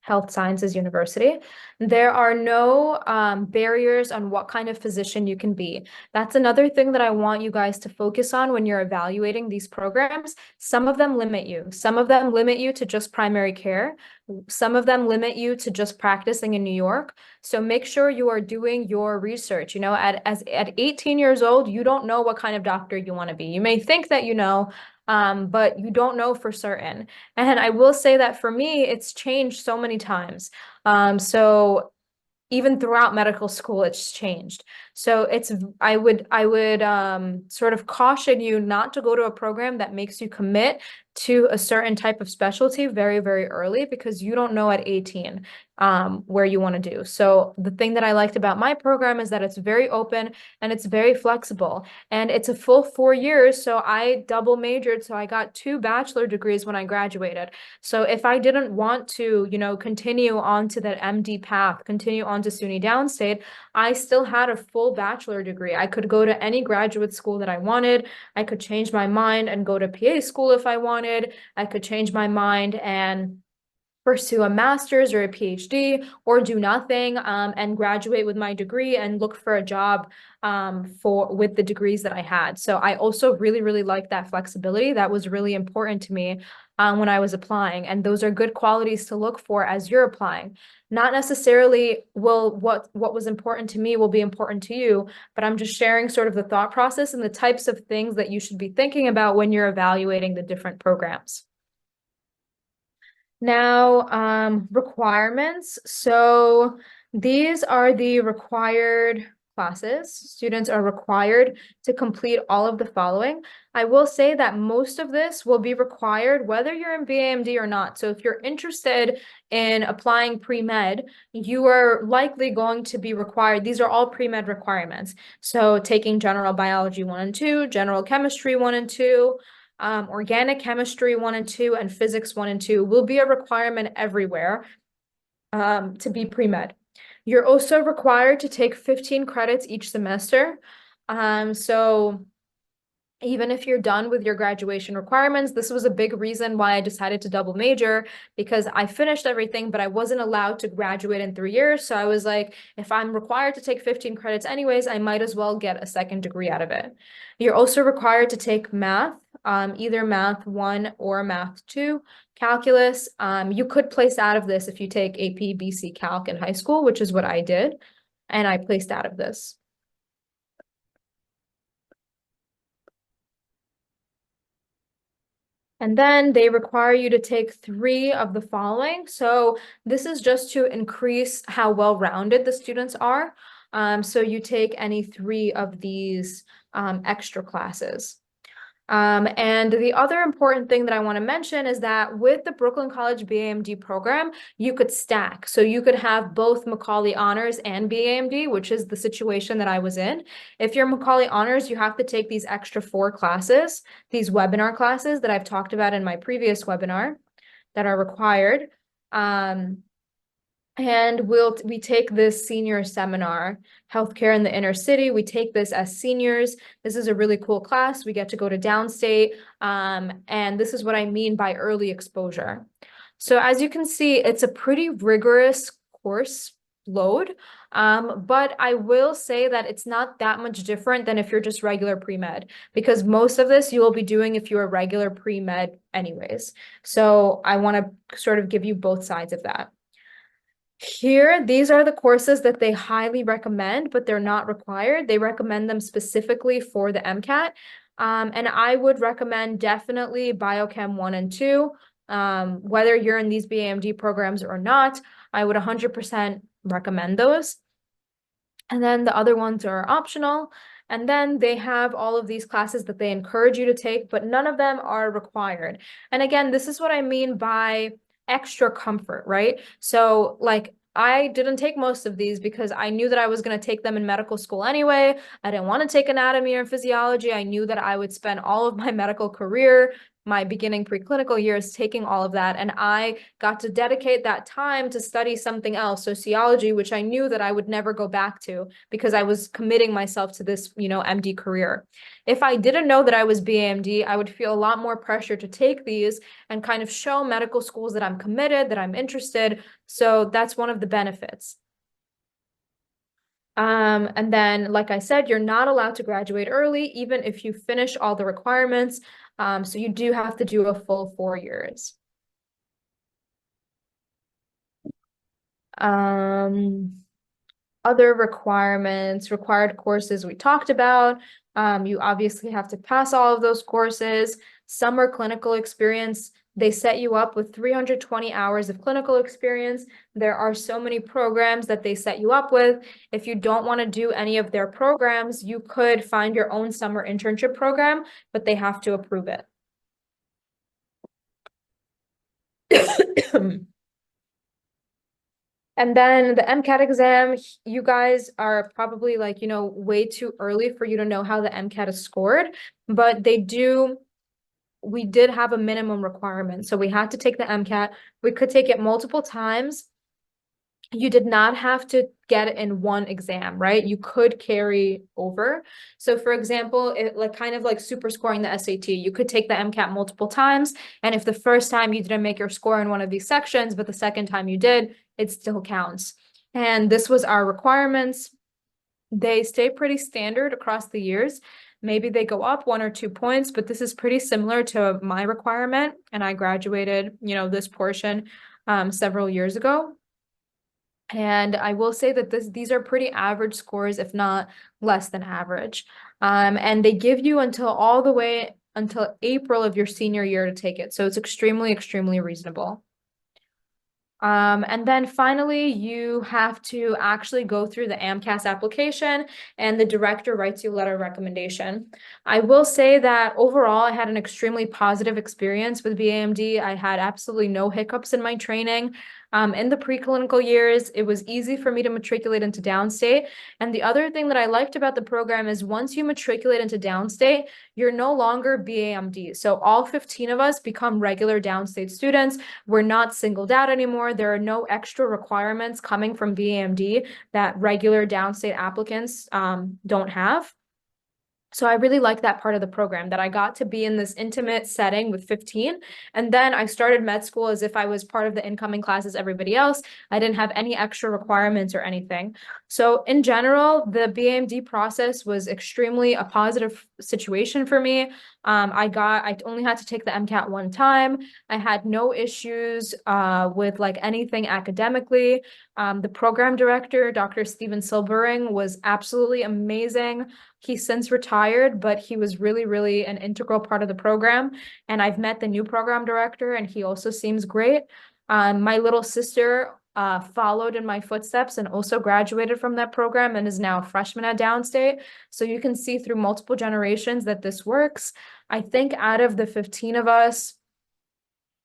S1: Health Sciences University. There are no barriers on what kind of physician you can be. That's another thing that I want you guys to focus on when you're evaluating these programs. Some of them limit you. Some of them limit you to just primary care. Some of them limit you to just practicing in New York. So make sure you are doing your research. At 18 years old, you don't know what kind of doctor you want to be. You may think that you know, but you don't know for certain. And I will say that for me, it's changed so many times. So even throughout medical school, it's changed. So I would sort of caution you not to go to a program that makes you commit to a certain type of specialty very, very early, because you don't know at 18 where you want to do. So the thing that I liked about my program is that it's very open and it's very flexible, and it's a full 4 years. So I double majored. So I got 2 bachelor degrees when I graduated. So if I didn't want to, continue on to that MD path, continue on to SUNY Downstate, I still had a full bachelor degree. I could go to any graduate school that I wanted. I could change my mind and go to PA school if I wanted. I could change my mind and pursue a master's or a PhD, or do nothing and graduate with my degree and look for a job with the degrees that I had. So I also really, really like that flexibility. That was really important to me when I was applying. And those are good qualities to look for as you're applying. Not necessarily what was important to me will be important to you, but I'm just sharing sort of the thought process and the types of things that you should be thinking about when you're evaluating the different programs. Now, requirements. So these are the required classes. Students are required to complete all of the following. I will say that most of this will be required whether you're in BAMD or not. So if you're interested in applying pre-med, you are likely going to be required. These are all pre-med requirements. So taking general biology 1 and 2, general chemistry 1 and 2, organic chemistry 1 and 2, and physics 1 and 2 will be a requirement everywhere to be pre-med. You're also required to take 15 credits each semester. So even if you're done with your graduation requirements, this was a big reason why I decided to double major, because I finished everything, but I wasn't allowed to graduate in 3 years. So I was like, if I'm required to take 15 credits anyways, I might as well get a second degree out of it. You're also required to take math, either math 1 or math 2, calculus. You could place out of this if you take AP, BC Calc in high school, which is what I did, and I placed out of this. And then they require you to take 3 of the following. So this is just to increase how well-rounded the students are. So you take any 3 of these extra classes. And the other important thing that I want to mention is that with the Brooklyn College BAMD program, you could stack. So you could have both Macaulay Honors and BAMD, which is the situation that I was in. If you're Macaulay Honors, you have to take these extra 4 classes, these webinar classes that I've talked about in my previous webinar that are required. And we take this senior seminar, Healthcare in the Inner City. We take this as seniors. This is a really cool class. We get to go to downstate. And this is what I mean by early exposure. So as you can see, it's a pretty rigorous course load. But I will say that it's not that much different than if you're just regular pre-med, because most of this you will be doing if you're a regular pre-med anyways. So I want to sort of give you both sides of that. Here, these are the courses that they highly recommend, but they're not required. They recommend them specifically for the MCAT. And I would recommend definitely Biochem 1 and 2. Whether you're in these BAMD programs or not, I would 100% recommend those. And then the other ones are optional. And then they have all of these classes that they encourage you to take, but none of them are required. And again, this is what I mean by extra comfort, right? So like I didn't take most of these because I knew that I was going to take them in medical school anyway. I didn't want to take anatomy or physiology. I knew that I would spend all of my medical career, my beginning preclinical years, taking all of that. And I got to dedicate that time to study something else, sociology, which I knew that I would never go back to because I was committing myself to this, MD career. If I didn't know that I was BAMD, I would feel a lot more pressure to take these and kind of show medical schools that I'm committed, that I'm interested. So that's one of the benefits. And then, like I said, you're not allowed to graduate early, even if you finish all the requirements. So you do have to do a full 4 years. Other required courses we talked about. You obviously have to pass all of those courses. Summer clinical experience, they set you up with 320 hours of clinical experience. There are so many programs that they set you up with. If you don't want to do any of their programs, you could find your own summer internship program, but they have to approve it. And then the MCAT exam, you guys are probably like, way too early for you to know how the MCAT is scored, but we did have a minimum requirement. So we had to take the MCAT. We could take it multiple times. You did not have to get it in one exam, right? You could carry over. So for example, kind of like super scoring the SAT, you could take the MCAT multiple times. And if the first time you didn't make your score in one of these sections, but the second time you did, it still counts. And this was our requirements. They stay pretty standard across the years. Maybe they go up 1 or 2 points, but this is pretty similar to my requirement. And I graduated, this portion several years ago. And I will say that these are pretty average scores, if not less than average. And they give you all the way until April of your senior year to take it. So it's extremely, extremely reasonable. And then finally, you have to actually go through the AMCAS application, and the director writes you a letter of recommendation. I will say that overall, I had an extremely positive experience with BAMD. I had absolutely no hiccups in my training. In the preclinical years, it was easy for me to matriculate into downstate. And the other thing that I liked about the program is once you matriculate into downstate, you're no longer BAMD. So all 15 of us become regular downstate students. We're not singled out anymore. There are no extra requirements coming from BAMD that regular downstate applicants don't have. So I really like that part of the program, that I got to be in this intimate setting with 15. And then I started med school as if I was part of the incoming class as everybody else. I didn't have any extra requirements or anything. So in general, the BAMD process was extremely a positive situation for me. I only had to take the MCAT one time. I had no issues with like anything academically. The program director, Dr. Steven Silbering, was absolutely amazing. He's since retired, but he was really, really an integral part of the program. And I've met the new program director, and he also seems great. My little sister followed in my footsteps and also graduated from that program and is now a freshman at Downstate. So you can see through multiple generations that this works. I think out of the 15 of us,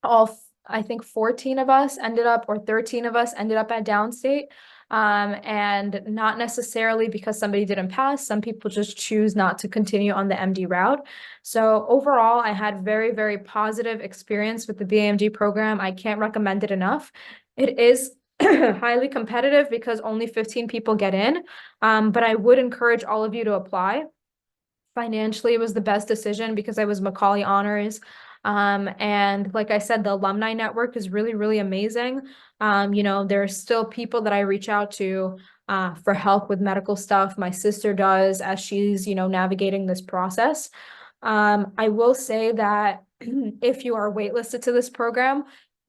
S1: I think 14 of us ended up, or 13 of us ended up at Downstate. And not necessarily because somebody didn't pass. Some people just choose not to continue on the MD route. So overall, I had very, very positive experience with the BAMD program. I can't recommend it enough. It is highly competitive because only 15 people get in. But I would encourage all of you to apply. Financially, it was the best decision because I was Macaulay Honors. And like I said, the alumni network is really, really amazing. There's still people that I reach out to for help with medical stuff. My sister does as she's, navigating this process. I will say that if you are waitlisted to this program,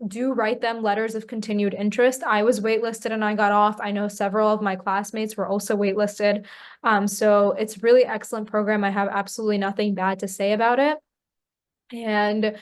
S1: do write them letters of continued interest. I was waitlisted and I got off. I know several of my classmates were also waitlisted. So it's really excellent program. I have absolutely nothing bad to say about it. And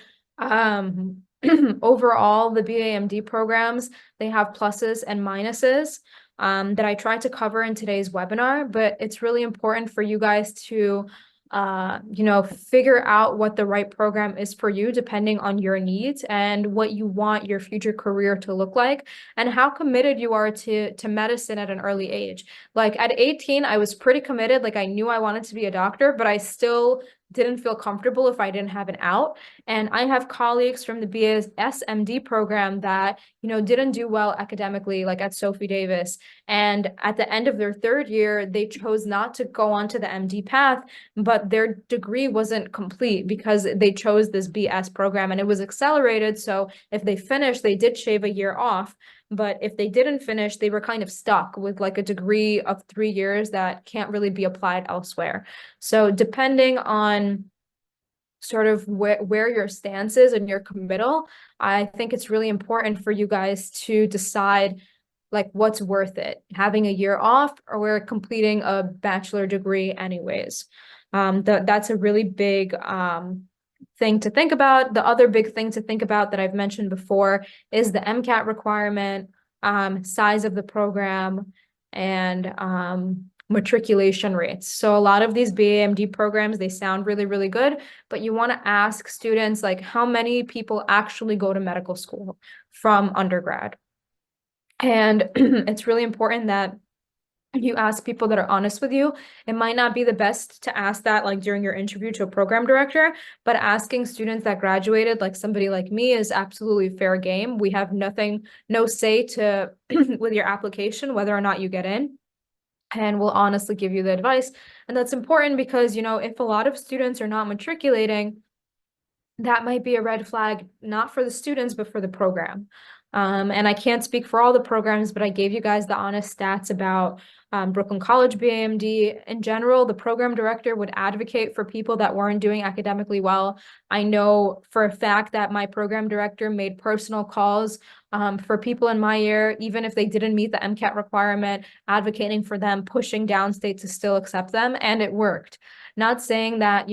S1: overall, the BAMD programs, they have pluses and minuses that I tried to cover in today's webinar, but it's really important for you guys to figure out what the right program is for you, depending on your needs and what you want your future career to look like and how committed you are to medicine at an early age. Like at 18, I was pretty committed. Like I knew I wanted to be a doctor, but I still didn't feel comfortable if I didn't have an out. And I have colleagues from the BSMD program that, didn't do well academically, like at Sophie Davis. And at the end of their third year, they chose not to go on to the MD path, but their degree wasn't complete because they chose this BS program and it was accelerated. So if they finished, they did shave a year off. But if they didn't finish, they were kind of stuck with like a degree of 3 years that can't really be applied elsewhere. So depending on sort of where your stance is and your committal, I think it's really important for you guys to decide like what's worth it, having a year off or completing a bachelor degree anyways. That's a really big thing to think about. The other big thing to think about that I've mentioned before is the MCAT requirement, size of the program, and matriculation rates. So a lot of these BAMD programs, they sound really, really good, but you want to ask students like how many people actually go to medical school from undergrad. And it's really important that you ask people that are honest with you. It might not be the best to ask that like during your interview to a program director, but asking students that graduated, like somebody like me, is absolutely fair game. We have no say to with your application, whether or not you get in. And we'll honestly give you the advice. And that's important because, if a lot of students are not matriculating, that might be a red flag, not for the students, but for the program. And I can't speak for all the programs, but I gave you guys the honest stats about Brooklyn College BAMD. In general, the program director would advocate for people that weren't doing academically well. I know for a fact that my program director made personal calls for people in my year, even if they didn't meet the MCAT requirement, advocating for them, pushing downstate to still accept them, and it worked. Not saying that,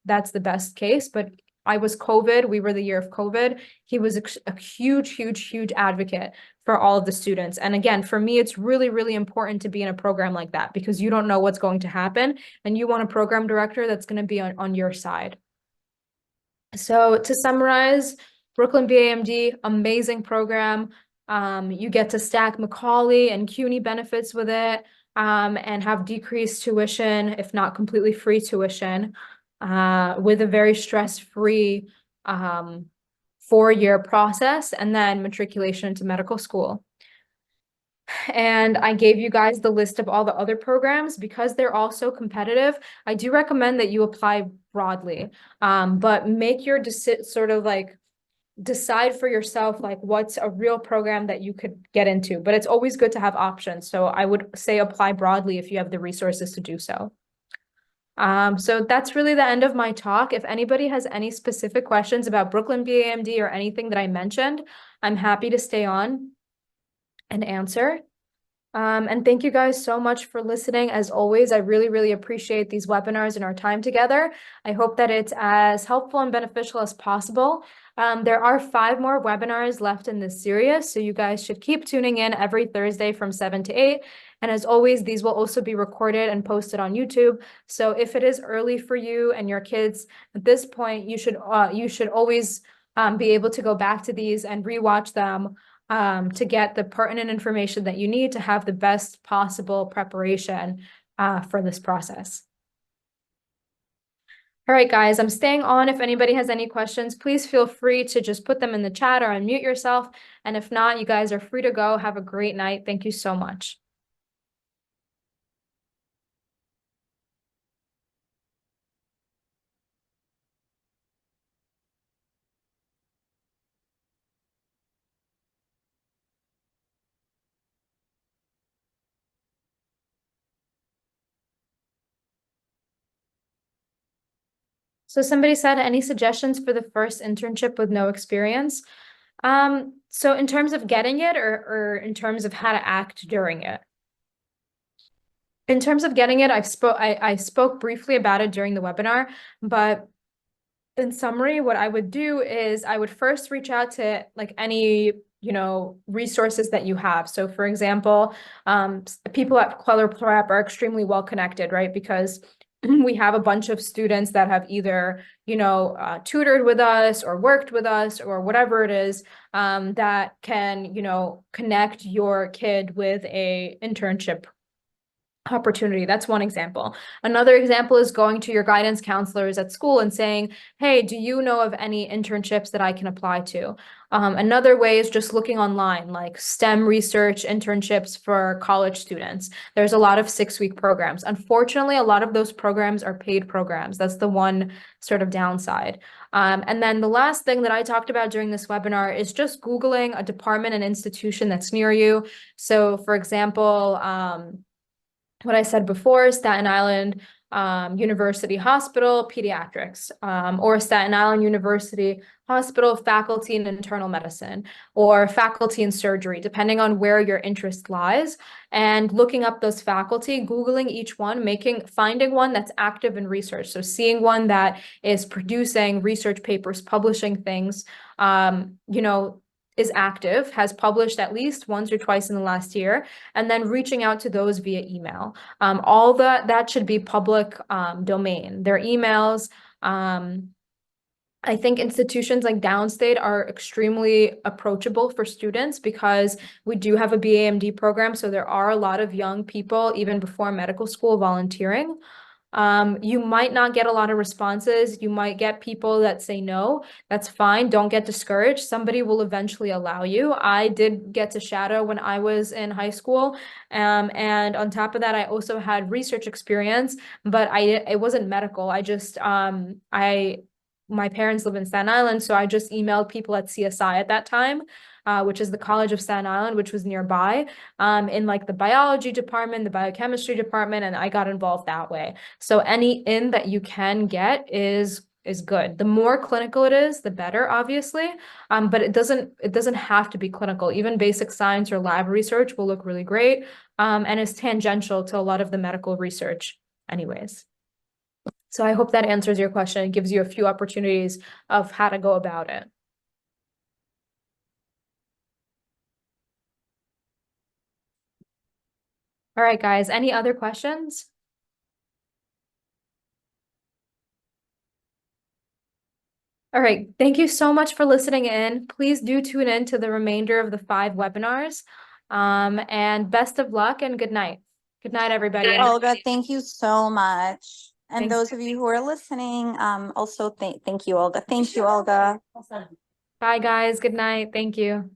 S1: that's the best case, but was COVID, we were the year of COVID. He was a huge advocate for all of the students. And again, for me, it's really, really important to be in a program like that because you don't know what's going to happen. And you want a program director that's going to be on your side. So to summarize, Brooklyn BAMD, amazing program. You get to stack Macaulay and CUNY benefits with it, and have decreased tuition, if not completely free tuition, with a very stress-free 4-year process, and then matriculation into medical school. And I gave you guys the list of all the other programs because they're all so competitive. I do recommend that you apply broadly, but make your sort of like decide for yourself like what's a real program that you could get into. But it's always good to have options. So I would say apply broadly if you have the resources to do so. So that's really the end of my talk. If anybody has any specific questions about Brooklyn BAMD or anything that I mentioned, I'm happy to stay on and answer. And thank you guys so much for listening. As always, I really, really appreciate these webinars and our time together. I hope that it's as helpful and beneficial as possible. There are 5 more webinars left in this series, so you guys should keep tuning in every Thursday from 7 to 8. And as always, these will also be recorded and posted on YouTube. So if it is early for you and your kids at this point, you should always be able to go back to these and rewatch them to get the pertinent information that you need to have the best possible preparation for this process. All right, guys, I'm staying on. If anybody has any questions, please feel free to just put them in the chat or unmute yourself. And if not, you guys are free to go. Have a great night. Thank you so much. So somebody said, any suggestions for the first internship with no experience? So in terms of getting it or in terms of how to act during it? In terms of getting it, I spoke briefly about it during the webinar, but in summary, what I would do is I would first reach out to like any, resources that you have. So for example, people at Kweller Prep are extremely well connected, right? Because we have a bunch of students that have either, tutored with us or worked with us or whatever it is, that can, connect your kid with a internship opportunity. That's one example. Another example is going to your guidance counselors at school and saying, hey, do you know of any internships that I can apply to? Another way is just looking online, like STEM research internships for college students. There's a lot of 6-week programs. Unfortunately, a lot of those programs are paid programs. That's the one sort of downside. And then the last thing that I talked about during this webinar is just Googling a department and institution that's near you. So for example, what I said before, Staten Island University Hospital, pediatrics, or Staten Island University Hospital, faculty in internal medicine, or faculty in surgery, depending on where your interest lies, and looking up those faculty, Googling each one, finding one that's active in research. So seeing one that is producing research papers, publishing things, is active, has published at least once or twice in the last year, and then reaching out to those via email. All that should be public domain. Their emails. I think institutions like Downstate are extremely approachable for students because we do have a BAMD program. So there are a lot of young people, even before medical school, volunteering. You might not get a lot of responses. You might get people that say no. That's fine. Don't get discouraged. Somebody will eventually allow you. I did get to shadow when I was in high school. And on top of that, I also had research experience, but it wasn't medical. I just, my parents live in Staten Island, so I just emailed people at CSI at that time, which is the College of Staten Island, which was nearby, in like the biology department, the biochemistry department, and I got involved that way. So any in that you can get is good. The more clinical it is, the better, obviously. But it doesn't have to be clinical. Even basic science or lab research will look really great, and is tangential to a lot of the medical research anyways. So I hope that answers your question and gives you a few opportunities of how to go about it. All right, guys, any other questions? All right, thank you so much for listening in. Please do tune in to the remainder of the 5 webinars. And best of luck and good night. Good night, everybody.
S2: Olga, thank you so much. And
S1: Thanks.
S2: those of you who are listening, also thank you, Olga. Thank you, Olga.
S1: Bye, guys. Good night. Thank you.